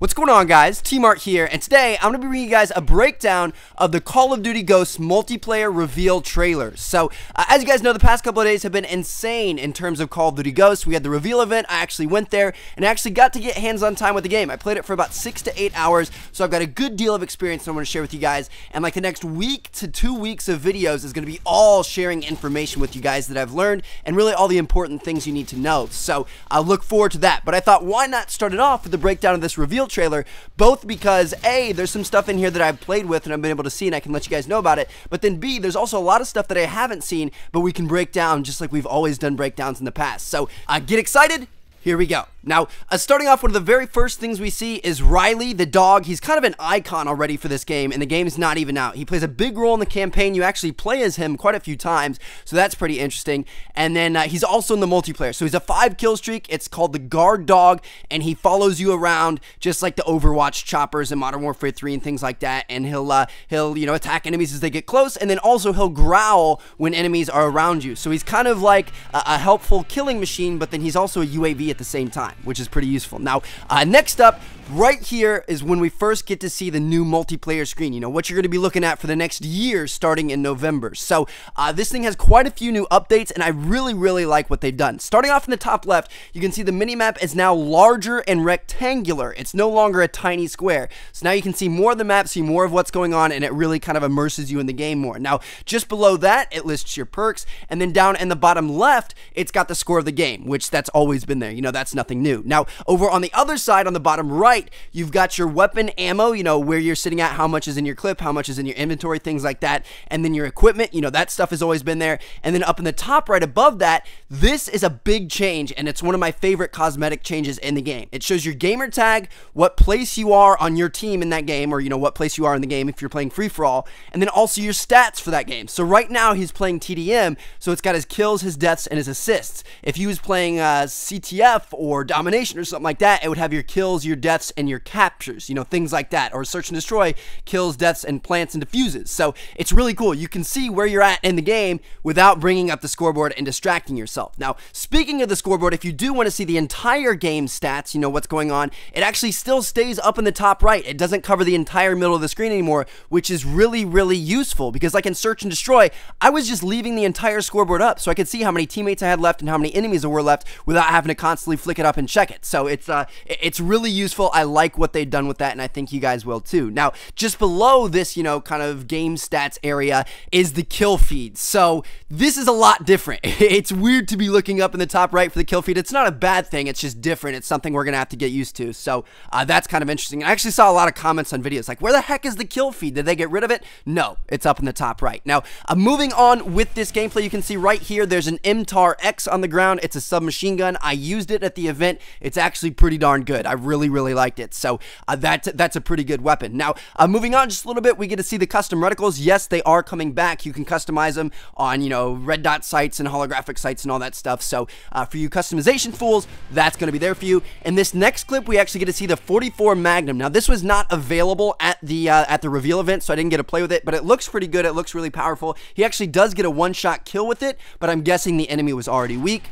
What's going on, guys? T-Mart here, and today I'm going to be bringing you guys a breakdown of the Call of Duty Ghosts multiplayer reveal trailers. So, as you guys know, the past couple of days have been insane in terms of Call of Duty Ghosts. We had the reveal event. I actually went there and actually got to get hands-on time with the game. I played it for about 6 to 8 hours, so I've got a good deal of experience that I'm going to share with you guys. And like the next week to 2 weeks of videos is going to be all sharing information with you guys that I've learned and really all the important things you need to know. So, I look forward to that. But I thought, why not start it off with the breakdown of this reveal trailer, both because A, there's some stuff in here that I've played with and I've been able to see and I can let you guys know about it, but then B, there's also a lot of stuff that I haven't seen but we can break down just like we've always done breakdowns in the past. So get excited. Here we go. Now, starting off, one of the very first things we see is Riley, the dog. He's kind of an icon already for this game, and the game's not even out. He plays a big role in the campaign. You actually play as him quite a few times, so that's pretty interesting. And then he's also in the multiplayer. So he's a 5-kill streak. It's called the Guard Dog, and he follows you around just like the Overwatch choppers in Modern Warfare 3 and things like that. And he'll attack enemies as they get close, and then also he'll growl when enemies are around you. So he's kind of like a helpful killing machine, but then he's also a UAV at the same time, which is pretty useful. Now, next up, right here is when we first get to see the new multiplayer screen. You know, what you're going to be looking at for the next year starting in November. So, this thing has quite a few new updates, and I really like what they've done. Starting off in the top left, you can see the minimap is now larger and rectangular. It's no longer a tiny square. So now you can see more of the map, see more of what's going on, and it really kind of immerses you in the game more. Now, just below that, it lists your perks, and then down in the bottom left, it's got the score of the game, which that's always been there. You know, that's nothing new. Now, over on the other side, on the bottom right, you've got your weapon ammo, you know, where you're sitting at, how much is in your clip, how much is in your inventory, things like that. And then your equipment, you know, that stuff has always been there. And then up in the top right above that, this is a big change, and it's one of my favorite cosmetic changes in the game. It shows your gamer tag, what place you are on your team in that game, or, you know, what place you are in the game if you're playing free-for-all, and then also your stats for that game. So right now, he's playing TDM, so it's got his kills, his deaths, and his assists. If he was playing CTF or domination or something like that, it would have your kills, your deaths, and your captures, you know, things like that. Or search and destroy, kills, deaths, and plants and diffuses. So it's really cool. You can see where you're at in the game without bringing up the scoreboard and distracting yourself. Now, speaking of the scoreboard, if you do want to see the entire game stats, you know what's going on, it actually still stays up in the top right. It doesn't cover the entire middle of the screen anymore, which is really useful, because like in search and destroy, I was just leaving the entire scoreboard up so I could see how many teammates I had left and how many enemies there were left without having to constantly flick it up and check it. So it's really useful. I like what they've done with that, and I think you guys will too. Now, just below this, you know, kind of game stats area is the kill feed. So this is a lot different. It's weird to be looking up in the top right for the kill feed. It's not a bad thing. It's just different. It's something we're gonna have to get used to. So that's kind of interesting. I actually saw a lot of comments on videos like, where the heck is the kill feed? Did they get rid of it? No, it's up in the top right. Now, moving on with this gameplay, you can see right here there's an MTAR X on the ground. It's a submachine gun. I used it at the event. It's actually pretty darn good. I really liked it. So that's a pretty good weapon. Now, moving on just a little bit, we get to see the custom reticles. Yes, they are coming back. You can customize them on, you know, red dot sights and holographic sights and all that stuff. So for you customization fools, that's going to be there for you. In this next clip, we actually get to see the 44 Magnum. Now, this was not available at the reveal event, so I didn't get to play with it, but it looks pretty good. It looks really powerful. He actually does get a one-shot kill with it, but I'm guessing the enemy was already weak.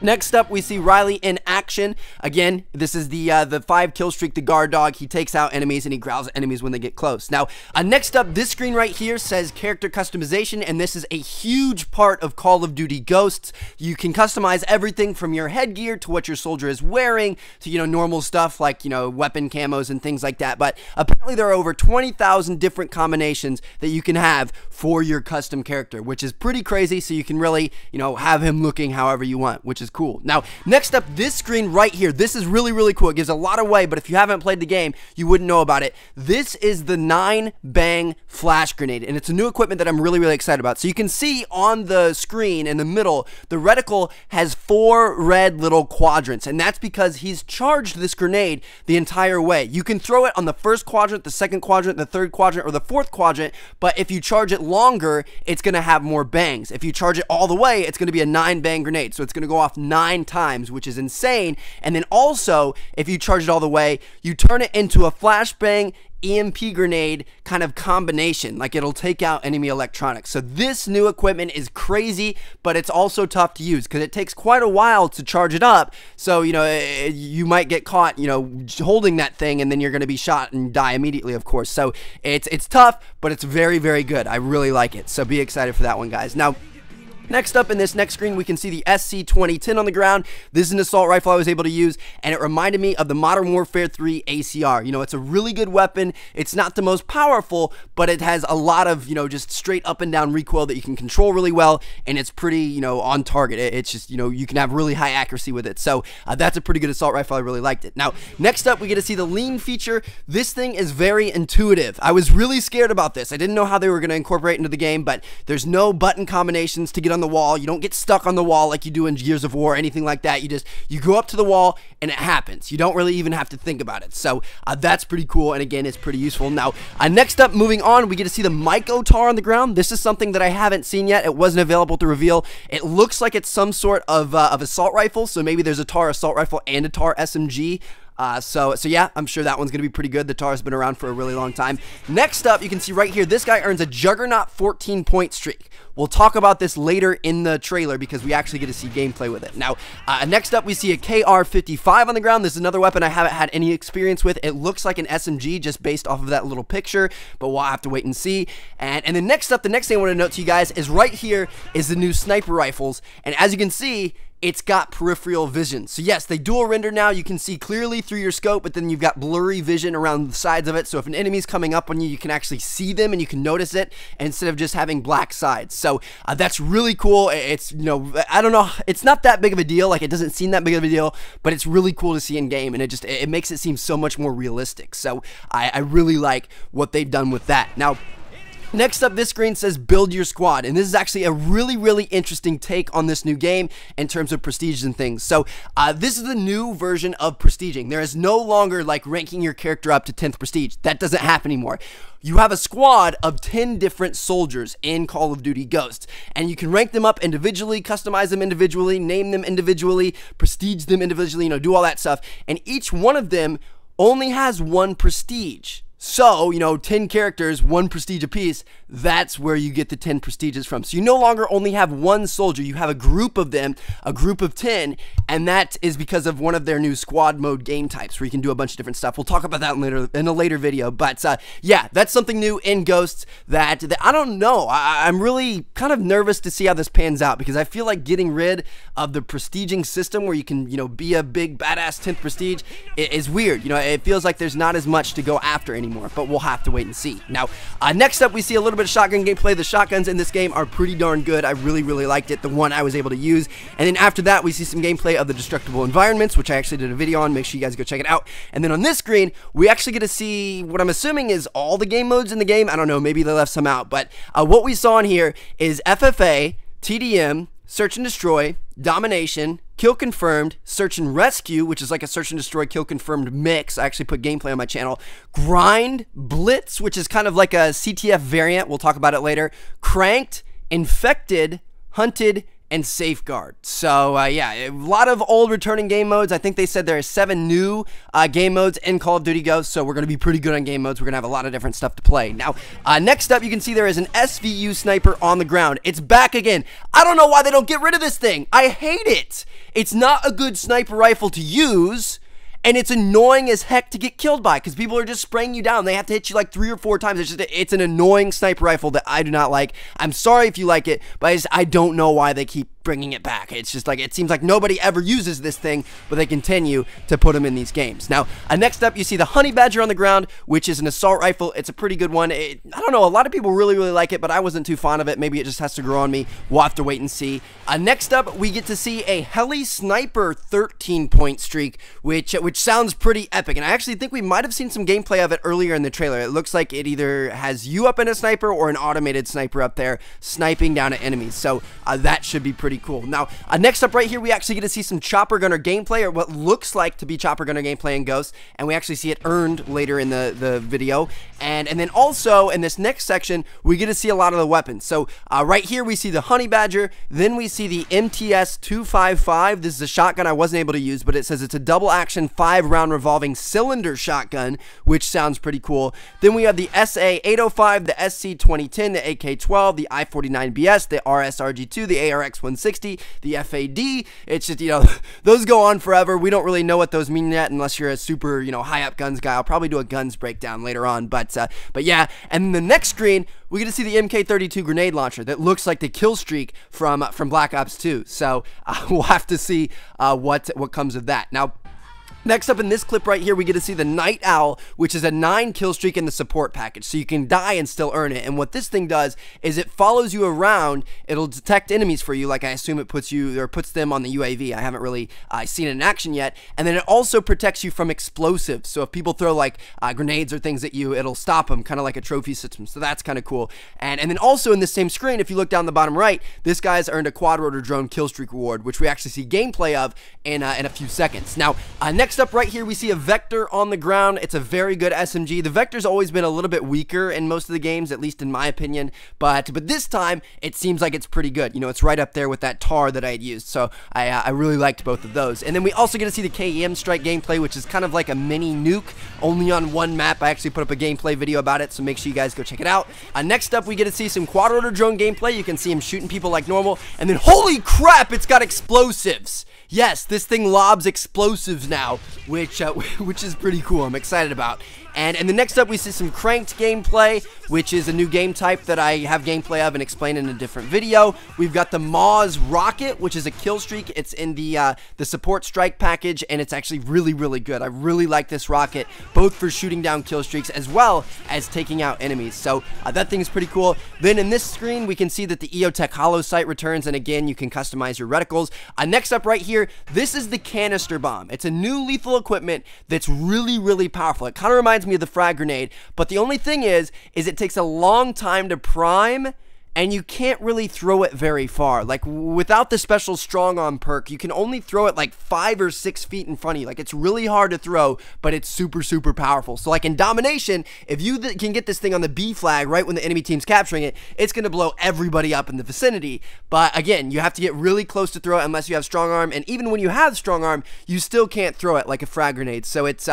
Next up, we see Riley in action. Again, this is the 5-kill streak, the Guard Dog. He takes out enemies and he growls at enemies when they get close. Now, next up, this screen right here says character customization, and this is a huge part of Call of Duty Ghosts. You can customize everything from your headgear to what your soldier is wearing to, you know, normal stuff like, you know, weapon camos and things like that. But apparently there are over 20,000 different combinations that you can have for your custom character, which is pretty crazy. So you can really, you know, have him looking however you want, which is cool. Now, next up, this screen right here, this is really cool. It gives a lot away, but if you haven't played the game, you wouldn't know about it. This is the 9-bang flash grenade, and it's a new equipment that I'm really excited about. So you can see on the screen in the middle, the reticle has 4 red little quadrants, and that's because he's charged this grenade the entire way. You can throw it on the first quadrant, the second quadrant, the third quadrant, or the fourth quadrant, but if you charge it longer, it's going to have more bangs. If you charge it all the way, it's going to be a 9-bang grenade, so it's going to go off 9 times, which is insane. And then also, if you charge it all the way, you turn it into a flashbang EMP grenade kind of combination, like it'll take out enemy electronics. So this new equipment is crazy, but it's also tough to use because it takes quite a while to charge it up. So, you know, you might get caught, you know, holding that thing, and then you're going to be shot and die immediately, of course. So it's tough, but it's very, very good. I really like it. So be excited for that one, guys. Now, next up in this next screen, we can see the SC-2010 on the ground. This is an assault rifle I was able to use, and it reminded me of the Modern Warfare 3 ACR. You know, it's a really good weapon. It's not the most powerful, but it has a lot of, you know, just straight up and down recoil that you can control really well, and it's pretty, you know, on target. It's just, you know, you can have really high accuracy with it. So that's a pretty good assault rifle. I really liked it. Now, next up, we get to see the lean feature. This thing is very intuitive. I was really scared about this. I didn't know how they were going to incorporate into the game, but there's no button combinations to get on the wall. You don't get stuck on the wall like you do in Gears of War or anything like that. You go up to the wall and it happens. You don't really even have to think about it. So that's pretty cool, and again, it's pretty useful. Now, next up, moving on, we get to see the Myco TAR on the ground. This is something that I haven't seen yet. It wasn't available to reveal. It looks like it's some sort of assault rifle, so maybe there's a TAR assault rifle and a TAR SMG. So yeah, I'm sure that one's going to be pretty good. The TAR's been around for a really long time. Next up, you can see right here, this guy earns a Juggernaut 14-point streak. We'll talk about this later in the trailer because we actually get to see gameplay with it. Now, next up, we see a KR-55 on the ground. This is another weapon I haven't had any experience with. It looks like an SMG just based off of that little picture, but we'll have to wait and see. And then next up, the next thing I want to note to you guys is right here is the new sniper rifles. And as you can see, it's got peripheral vision. So yes, they dual render now. You can see clearly through your scope, but then you've got blurry vision around the sides of it. So if an enemy's coming up on you, you can actually see them and you can notice it instead of just having black sides. So that's really cool. It's, you know, I don't know, it's not that big of a deal. Like, it doesn't seem that big of a deal, but it's really cool to see in game, and it makes it seem so much more realistic. So I really like what they've done with that. Now, next up, this screen says build your squad, and this is actually a really, really interesting take on this new game in terms of prestige and things. So this is the new version of prestiging. There is no longer like ranking your character up to 10th prestige. That doesn't happen anymore. You have a squad of 10 different soldiers in Call of Duty Ghosts, and you can rank them up individually, customize them individually, name them individually, prestige them individually, you know, do all that stuff, and each one of them only has one prestige. So, you know, 10 characters, 1 prestige apiece, that's where you get the 10 prestiges from. So you no longer only have one soldier, you have a group of them, a group of 10, and that is because of one of their new squad mode game types where you can do a bunch of different stuff. We'll talk about that in a later video, but yeah, that's something new in Ghosts that I don't know. I'm really kind of nervous to see how this pans out because I feel like getting rid of the prestiging system where you can, you know, be a big badass 10th prestige is weird. You know, it feels like there's not as much to go after anymore, but we'll have to wait and see. Now, next up, we see a little bit of shotgun gameplay. The shotguns in this game are pretty darn good. I really, really liked it, the one I was able to use. And then after that, we see some gameplay of the destructible environments, which I actually did a video on. Make sure you guys go check it out. And then on this screen, we actually get to see what I'm assuming is all the game modes in the game. I don't know, maybe they left some out, but what we saw in here is FFA, TDM, Search and Destroy, Domination, Kill Confirmed, Search and Rescue, which is like a Search and Destroy Kill Confirmed mix. I actually put gameplay on my channel. Grind, Blitz, which is kind of like a CTF variant. We'll talk about it later. Cranked, Infected, Hunted, and Safeguard. So yeah, a lot of old returning game modes. I think they said there are 7 new game modes in Call of Duty Ghosts, so we're going to be pretty good on game modes. We're going to have a lot of different stuff to play. Now, next up, you can see there is an SVU sniper on the ground. It's back again. I don't know why they don't get rid of this thing. I hate it. It's not a good sniper rifle to use, and it's annoying as heck to get killed by because people are just spraying you down. They have to hit you like 3 or 4 times. It's an annoying sniper rifle that I do not like. I'm sorry if you like it, but I don't know why they keep bringing it back. It's just like, it seems like nobody ever uses this thing, but they continue to put them in these games. Now, next up, you see the Honey Badger on the ground, which is an assault rifle. It's a pretty good one. I don't know, a lot of people really, really like it, but I wasn't too fond of it. Maybe it just has to grow on me. We'll have to wait and see. Next up, we get to see a Heli Sniper 13-point streak, which sounds pretty epic, and I actually think we might have seen some gameplay of it earlier in the trailer. It looks like it either has you up in a sniper or an automated sniper up there sniping down at enemies, so that should be pretty pretty cool. Now, next up right here, we actually get to see some Chopper Gunner gameplay, or what looks like to be Chopper Gunner gameplay in Ghost, and we actually see it earned later in the video. And then also, in this next section, we get to see a lot of the weapons. So, right here, we see the Honey Badger, then we see the MTS-255. This is a shotgun I wasn't able to use, but it says it's a double-action 5-round revolving cylinder shotgun, which sounds pretty cool. Then we have the SA-805, the SC-2010, the AK-12, the I-49BS, the RSRG-2, the ARX-160, the FAD. It's just, you know, those go on forever. We don't really know what those mean yet unless you're a super, you know, high-up guns guy. I'll probably do a guns breakdown later on, but yeah. And then the next screen, we get to see the MK32 grenade launcher that looks like the kill streak from Black Ops 2. So we'll have to see what comes of that. Now, next up in this clip right here, we get to see the Night Owl, which is a 9 kill streak in the support package. So you can die and still earn it. And what this thing does is it follows you around. It'll detect enemies for you, like I assume it puts them on the UAV. I haven't really seen it in action yet. And then it also protects you from explosives. So if people throw like grenades or things at you, it'll stop them, kind of like a trophy system. So that's kind of cool. And then also in the same screen, if you look down the bottom right, this guy's earned a quad rotor drone kill streak reward, which we actually see gameplay of in a few seconds. Now, next up right here, we see a Vector on the ground. It's a very good SMG. The Vector's always been a little bit weaker in most of the games, at least in my opinion, but this time it seems like it's pretty good. You know, it's right up there with that TAR that I had used, so I really liked both of those. And then we also get to see the KEM strike gameplay, which is kind of like a mini nuke, only on one map. I actually put up a gameplay video about it, so make sure you guys go check it out. Next up, we get to see some quad rotor drone gameplay. You can see him shooting people like normal, and then holy crap, it's got explosives. Yes, this thing lobs explosives now, which is pretty cool. I'm excited about. And the next up, we see some Cranked gameplay, which is a new game type that I have gameplay of and explain in a different video. We've got the Moz Rocket, which is a kill streak. It's in the support strike package, and it's actually really, really good. I really like this rocket, both for shooting down kill streaks as well as taking out enemies. So that thing is pretty cool. Then in this screen, we can see that the EOTech Hollow Sight returns, and again, you can customize your reticles. Next up right here, this is the Canister Bomb. It's a new lethal equipment that's really, really powerful. It kind of reminds me of the frag grenade, but the only thing is it takes a long time to prime, and you can't really throw it very far. Like, without the special strong arm perk, you can only throw it like 5 or 6 feet in front of you. Like, it's really hard to throw, but it's super, super powerful. So like in domination, if you can get this thing on the B flag right when the enemy team's capturing it, it's gonna blow everybody up in the vicinity. But again, you have to get really close to throw it unless you have strong arm, and even when you have strong arm, you still can't throw it like a frag grenade. So it's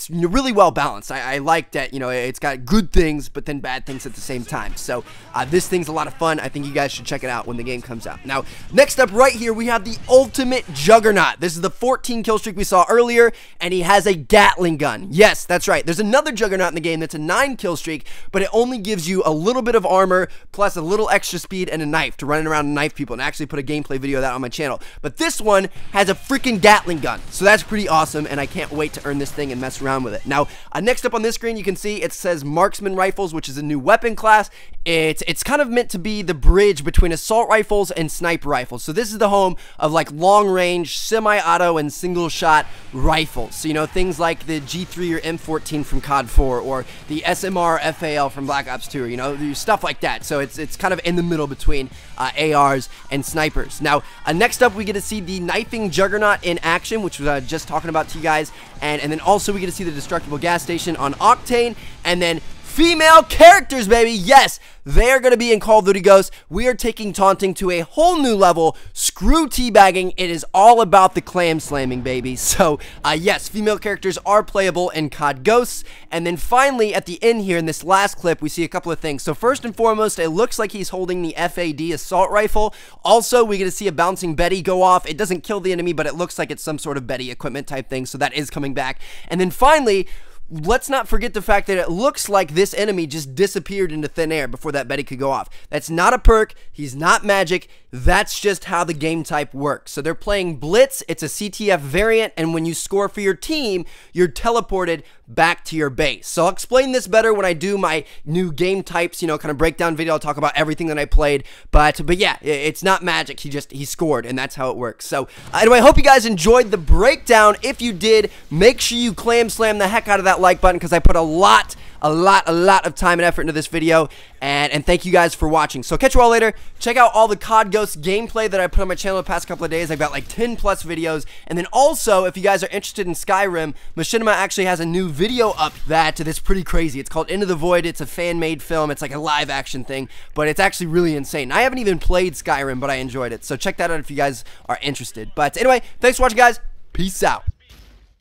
really well balanced. I like that, you know, it's got good things but then bad things at the same time. So this thing's a lot of fun. I think you guys should check it out when the game comes out. Now, next up right here, we have the ultimate Juggernaut. This is the 14 kill streak we saw earlier, and he has a Gatling gun. Yes, that's right. There's another Juggernaut in the game that's a 9 kill streak, but it only gives you a little bit of armor plus a little extra speed and a knife to run around and knife people, and I actually put a gameplay video of that on my channel. But this one has a freaking Gatling gun, so that's pretty awesome, and I can't wait to earn this thing and mess around with it. Now, next up on this screen, you can see it says Marksman Rifles, which is a new weapon class. It's kind of meant to be the bridge between assault rifles and sniper rifles. So this is the home of like long range, semi-auto, and single shot rifles. So, you know, things like the G3 or M14 from COD 4 or the SMR FAL from Black Ops 2, you know, stuff like that. So it's kind of in the middle between ARs and snipers. Now, next up, we get to see the Knifing Juggernaut in action, which was just talking about to you guys. And then also we get to see the Destructible Gas Station on Octane, and then female characters, baby. Yes, they're going to be in Call of Duty Ghosts. We are taking taunting to a whole new level. Screw teabagging. It is all about the clam slamming, baby. So, yes, female characters are playable in COD Ghosts. And then finally, at the end here in this last clip, we see a couple of things. So first and foremost, it looks like he's holding the FAD assault rifle. Also, we get to see a bouncing Betty go off. It doesn't kill the enemy, but it looks like it's some sort of Betty equipment type thing. So that is coming back. And then finally, let's not forget the fact that it looks like this enemy just disappeared into thin air before that Betty could go off. That's not a perk. He's not magic. That's just how the game type works. So they're playing Blitz. It's a CTF variant, and when you score for your team, you're teleported back to your base. So I'll explain this better when I do my new game types, you know, kind of breakdown video. I'll talk about everything that I played, but yeah, it's not magic. He scored, and that's how it works. So anyway, I hope you guys enjoyed the breakdown. If you did, make sure you clam slam the heck out of that like button, because I put a lot a lot of time and effort into this video, and thank you guys for watching. So catch you all later. Check out all the COD Ghost gameplay that I put on my channel the past couple of days. I've got like 10 plus videos. And then also, if you guys are interested in Skyrim, Machinima actually has a new video up that's pretty crazy. It's called Into the Void. It's a fan-made film. It's like a live action thing, but it's actually really insane. I haven't even played Skyrim, but I enjoyed it. So check that out if you guys are interested. But anyway, thanks for watching, guys. Peace out.